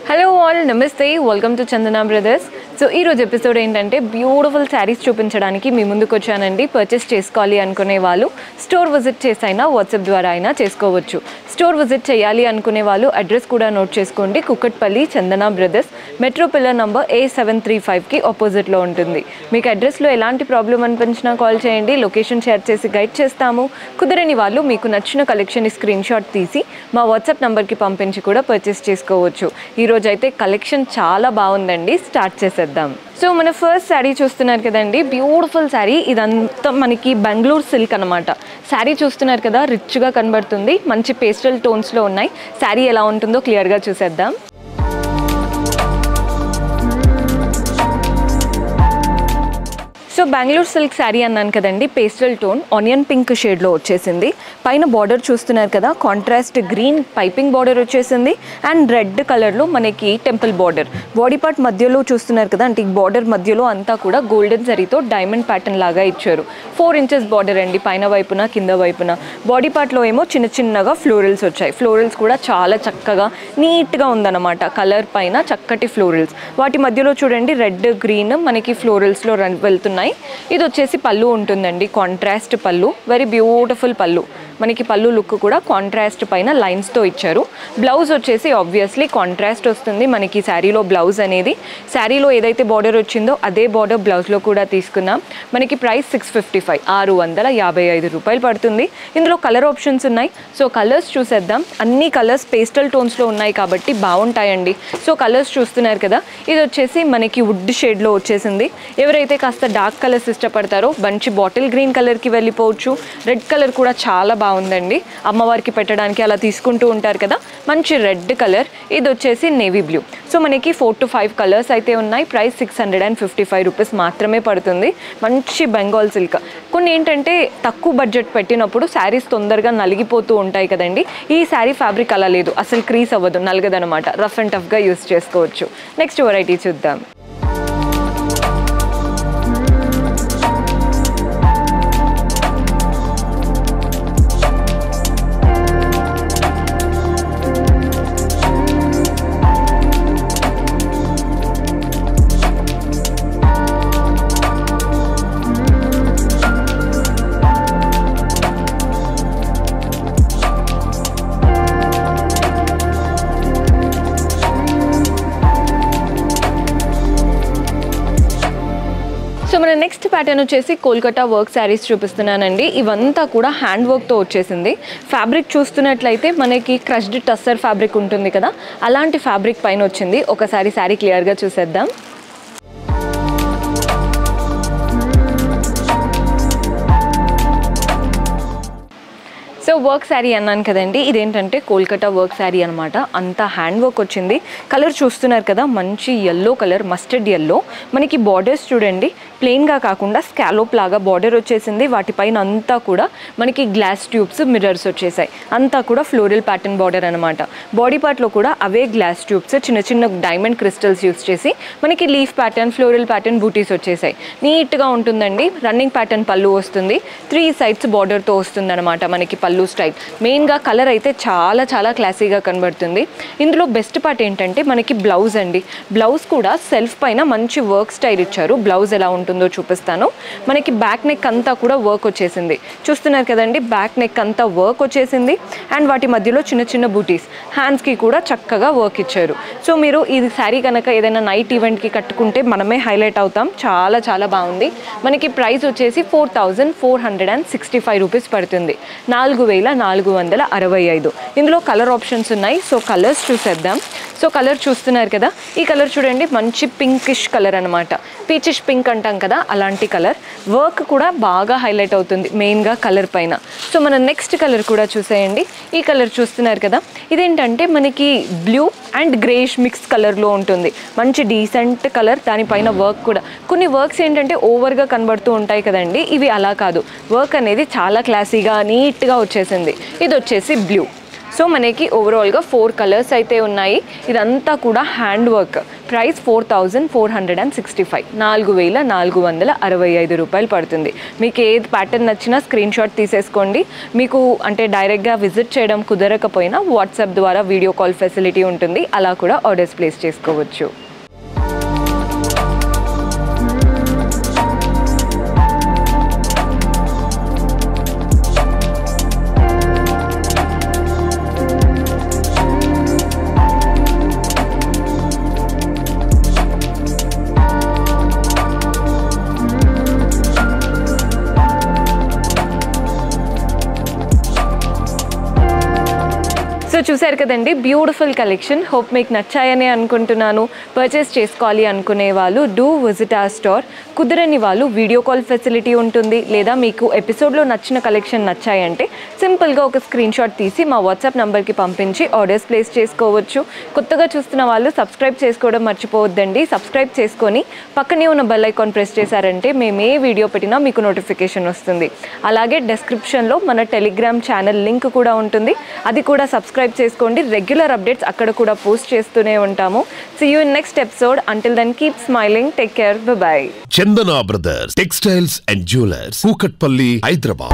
Hello all, నమస్తే, welcome to Chandana brothers. So ఈరోజు episode ఏంటంటే బ్యూటిఫుల్ శారీస్ చూపించడానికి మీ ముందుకు వచ్చానండి. పర్చేస్ చేసుకోవాలి అనుకునే వాళ్ళు స్టోర్ విజిట్ చేసైనా వాట్సాప్ ద్వారా అయినా చేసుకోవచ్చు. స్టోర్ విజిట్ చేయాలి అనుకునే వాళ్ళు అడ్రస్ కూడా నోట్ చేసుకోండి. కుక్కట్పల్లి చందన బ్రదర్స్, మెట్రో పిల్లర్ నంబర్ A735కి ఆపోజిట్లో ఉంటుంది. మీకు అడ్రస్లో ఎలాంటి ప్రాబ్లం అనిపించినా కాల్ చేయండి, లొకేషన్ షేర్ చేసి గైడ్ చేస్తాము. కుదరని వాళ్ళు మీకు నచ్చిన కలెక్షన్ స్క్రీన్ షాట్ తీసి మా వాట్సాప్ నెంబర్కి పంపించి కూడా పర్చేస్ చేసుకోవచ్చు. ఈరోజు అయితే కలెక్షన్ చాలా బాగుందండి, స్టార్ట్ చేసేద్దాం. సో మన ఫస్ట్ శారీ చూస్తున్నారు కదండి, బ్యూటిఫుల్ శారీ. ఇదంతా మనకి బెంగళూరు సిల్క్ అనమాట. శారీ చూస్తున్నారు కదా, రిచ్గా కనబడుతుంది, మంచి పేస్టల్ టోన్స్లో ఉన్నాయి. శారీ ఎలా ఉంటుందో క్లియర్గా చూసేద్దాం. సో బెంగళూరు సిల్క్ శారీ అన్నాను కదండి, పేస్టల్ టోన్ ఆనియన్ పింక్ షేడ్లో వచ్చేసింది. పైన బార్డర్ చూస్తున్నారు కదా, కాంట్రాస్ట్ గ్రీన్ పైపింగ్ బార్డర్ వచ్చేసింది అండ్ రెడ్ కలర్లో మనకి టెంపుల్ బార్డర్. బాడీ పార్ట్ మధ్యలో చూస్తున్నారు కదా, అంటే ఈ బార్డర్ మధ్యలో అంతా కూడా గోల్డెన్ జరీతో డైమండ్ ప్యాటర్న్ లాగా ఇచ్చారు. 4 ఇంచెస్ బార్డర్ అండి, పైన వైపున కింద వైపున. బాడీ పార్ట్లో ఏమో చిన్న చిన్నగా ఫ్లోరల్స్ వచ్చాయి. ఫ్లోరల్స్ కూడా చాలా చక్కగా నీట్గా ఉందన్నమాట. కలర్ పైన చక్కటి ఫ్లోరల్స్, వాటి మధ్యలో చూడండి రెడ్ గ్రీన్ మనకి ఫ్లోరల్స్లో వెళ్తున్నాయి. ఇది వచ్చేసి పళ్ళు ఉంటుందండి, కాంట్రాస్ట్ పళ్ళు, వెరీ బ్యూటిఫుల్ పళ్ళు. మనకి పళ్ళు లుక్ కూడా కాంట్రాస్ట్ పైన లైన్స్తో ఇచ్చారు. బ్లౌజ్ వచ్చేసి ఆబ్వియస్లీ కాంట్రాస్ట్ వస్తుంది మనకి శారీలో. బ్లౌజ్ అనేది శారీలో ఏదైతే బార్డర్ వచ్చిందో అదే బార్డర్ బ్లౌజ్లో కూడా తీసుకున్నాం. మనకి ప్రైస్ 655, 655 రూపాయలు పడుతుంది. ఇందులో కలర్ ఆప్షన్స్ ఉన్నాయి. సో కలర్స్ చూసేద్దాం. అన్ని కలర్స్ పేస్టల్ టోన్స్లో ఉన్నాయి కాబట్టి బాగుంటాయండి. సో కలర్స్ చూస్తున్నారు కదా, ఇది వచ్చేసి మనకి వుడ్ షేడ్లో వచ్చేసింది. ఎవరైతే కాస్త డార్క్ కలర్స్ ఇష్టపడతారో మంచి బాటిల్ గ్రీన్ కలర్కి వెళ్ళిపోవచ్చు. రెడ్ కలర్ కూడా చాలా బాగుందండి, అమ్మవారికి పెట్టడానికి అలా తీసుకుంటూ ఉంటారు కదా, మంచి రెడ్ కలర్. ఇది వచ్చేసి నేవీ బ్లూ. సో మనకి 4 to 5 కలర్స్ అయితే ఉన్నాయి. ప్రైస్ 655 రూపీస్ మాత్రమే పడుతుంది. మంచి బెంగాల్ సిల్క్. కొన్ని ఏంటంటే తక్కువ బడ్జెట్ పెట్టినప్పుడు శారీస్ తొందరగా నలిగిపోతూ ఉంటాయి కదండి. ఈ శారీ ఫ్యాబ్రిక్ అలా లేదు, అసలు క్రీస్ అవ్వదు, నలగదనమాట. రఫ్ అండ్ టఫ్గా యూస్ చేసుకోవచ్చు. నెక్స్ట్ వెరైటీ చూద్దాం. సో మన నెక్స్ట్ ప్యాటర్న్ వచ్చేసి కోల్కతా వర్క్ శారీస్ చూపిస్తున్నానండి. ఇవంతా కూడా హ్యాండ్ వర్క్తో వచ్చేసింది. ఫ్యాబ్రిక్ చూస్తున్నట్లయితే మనకి క్రష్డ్ టస్సర్ ఫ్యాబ్రిక్ ఉంటుంది కదా, అలాంటి ఫ్యాబ్రిక్ పైన వచ్చింది. ఒకసారి శారీ క్లియర్గా చూసేద్దాం. సో వర్క్ శారీ అన్నాను కదండి, ఇదేంటంటే కోల్కతా వర్క్ శారీ అనమాట. అంతా హ్యాండ్ వర్క్ వచ్చింది. కలర్ చూస్తున్నారు కదా, మంచి ఎల్లో కలర్, మస్టర్డ్ ఎల్లో. మనకి బార్డర్స్ చూడండి, ప్లెయిన్గా కాకుండా స్కాలోప్ లాగా బార్డర్ వచ్చేసింది. వాటిపైన అంతా కూడా మనకి గ్లాస్ ట్యూబ్స్, మిర్రర్స్ వచ్చేసాయి. అంతా కూడా ఫ్లోరల్ ప్యాటర్న్ బార్డర్ అనమాట. బాడీ పార్ట్లో కూడా అవే గ్లాస్ ట్యూబ్స్, చిన్న చిన్న డైమండ్ క్రిస్టల్స్ యూస్ చేసి మనకి లీఫ్ ప్యాటర్న్, ఫ్లోరల్ ప్యాటర్న్ బూటీస్ వచ్చేసాయి. నీట్గా ఉంటుందండి. రన్నింగ్ ప్యాటర్న్ పళ్ళు వస్తుంది. 3 sides బార్డర్తో వస్తుంది అనమాట మనకి పళ్ళు స్టైల్. మెయిన్గా కలర్ అయితే చాలా చాలా క్లాసీగా కనబడుతుంది. ఇందులో బెస్ట్ పార్ట్ ఏంటంటే మనకి బ్లౌజ్ అండి. బ్లౌజ్ కూడా సెల్ఫ్ పైన మంచి వర్క్ స్టైల్ ఇచ్చారు. బ్లౌజ్ ఎలా ఉంటుందో చూపిస్తాను. మనకి బ్యాక్ నెక్ అంతా కూడా వర్క్ వచ్చేసింది. చూస్తున్నారు కదండి, బ్యాక్ నెక్ అంతా వర్క్ వచ్చేసింది అండ్ వాటి మధ్యలో చిన్న చిన్న బూటీస్. హ్యాండ్స్కి కూడా చక్కగా వర్క్ ఇచ్చారు. సో మీరు ఈ శారీ కనుక ఏదైనా నైట్ ఈవెంట్కి కట్టుకుంటే మనమే హైలైట్ అవుతాం. చాలా చాలా బాగుంది. మనకి ప్రైస్ వచ్చేసి 4465 రూపీస్ పడుతుంది. 4465. ఇందులో కలర్ ఆప్షన్స్ ఉన్నాయి. సో కలర్స్ చూసేద్దాం. సో కలర్ చూస్తున్నారు కదా, ఈ కలర్ చూడండి, మంచి పింకిష్ కలర్ అనమాట. పీచిష్ పింక్ అంటాం కదా, అలాంటి కలర్. వర్క్ కూడా బాగా హైలైట్ అవుతుంది మెయిన్గా కలర్ పైన. సో మన నెక్స్ట్ కలర్ కూడా చూసేయండి. ఈ కలర్ చూస్తున్నారు కదా, ఇదేంటంటే మనకి బ్లూ అండ్ గ్రేష్ మిక్స్ కలర్లో ఉంటుంది. మంచి డీసెంట్ కలర్. దానిపైన వర్క్ కూడా, కొన్ని వర్క్స్ ఏంటంటే ఓవర్గా కనబడుతూ ఉంటాయి కదండి, ఇవి అలా కాదు. వర్క్ అనేది చాలా క్లాసీగా నీట్గా వచ్చేసింది. ఇది వచ్చేసి బ్లూ. సో మనకి ఓవరాల్గా 4 కలర్స్ అయితే ఉన్నాయి. ఇదంతా కూడా హ్యాండ్ వర్క్, ప్రైస్ 4465, 4465 రూపాయలు పడుతుంది. మీకు ఏది ప్యాటర్న్ నచ్చినా స్క్రీన్ షాట్ తీసేసుకోండి. మీకు అంటే డైరెక్ట్గా విజిట్ చేయడం కుదరకపోయినా వాట్సాప్ ద్వారా వీడియో కాల్ ఫెసిలిటీ ఉంటుంది, అలా కూడా ఆర్డర్స్ ప్లేస్ చేసుకోవచ్చు. సో చూసారు కదండి, బ్యూటిఫుల్ కలెక్షన్. హోప్ మీకు నచ్చాయని అనుకుంటున్నాను. పర్చేస్ చేసుకోవాలి అనుకునే వాళ్ళు డూ విజిట్ అవర్ స్టోర్. కుదరని వాళ్ళు వీడియో కాల్ ఫెసిలిటీ ఉంటుంది, లేదా మీకు ఎపిసోడ్లో నచ్చిన కలెక్షన్ నచ్చాయంటే సింపుల్గా ఒక స్క్రీన్ షాట్ తీసి మా వాట్సాప్ నెంబర్కి పంపించి ఆర్డర్స్ ప్లేస్ చేసుకోవచ్చు. కొత్తగా చూస్తున్న వాళ్ళు సబ్స్క్రైబ్ చేసుకోవడం మర్చిపోవద్దండి. సబ్స్క్రైబ్ చేసుకొని పక్కనే ఉన్న బెల్ ఐకాన్ ప్రెస్ చేశారంటే మేము ఏ వీడియో పెట్టినా మీకు నోటిఫికేషన్ వస్తుంది. అలాగే డిస్క్రిప్షన్లో మన టెలిగ్రామ్ ఛానల్ లింక్ కూడా ఉంటుంది, అది కూడా సబ్స్క్రైబ్ చేసుకోండి. రెగ్యులర్ అప్డేట్స్ అక్కడ కూడా పోస్ట్ చేస్తూనే ఉంటాము. See you in next episode. Until then, keep smiling. Take care. Bye-bye. Chandana Brothers Textiles and Jewelers, Kukatpalli, Hyderabad.